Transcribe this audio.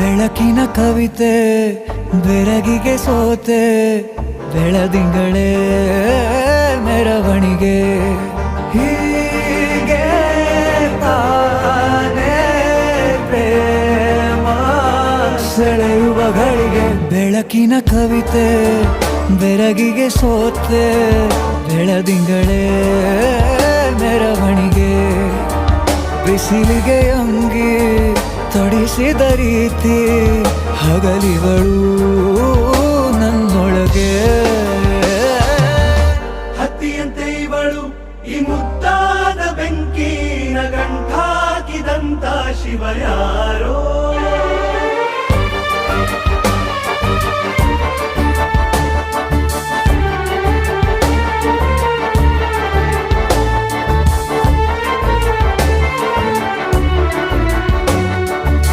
ಬೆಳಕಿನ ಕವಿತೆ ಬೆರಗಿಗೆ ಸೋತೆ ಬೆಳದಿಂಗಳೇ ಮೆರವಣಿಗೆ ಹೀಗೆ ತಾನೇ ಪ್ರೇಮ ಸೆಳೆಯುವ ಗಳಿಗೆ ಬೆಳಕಿನ ಕವಿತೆ ಬೆರಗಿಗೆ ಸೋತೆ ಬೆಳದಿಂಗಳೇ ಮೆರವಣಿಗೆ ಬಿಸಿಲಿಗೆ ಅಂಗಿ ತೊಡಿಸಿದ ರೀತಿ ಹಗಲಿಗಳು ನನ್ನೊಳಗೆ ಹತ್ತಿಯಂತೆ ಇವಳು ಈ ಮುದ್ದಾದ ಬೆಂಕಿನ ಗಂಟಾಕಿದಂತ ಶಿವ ಯಾರೋ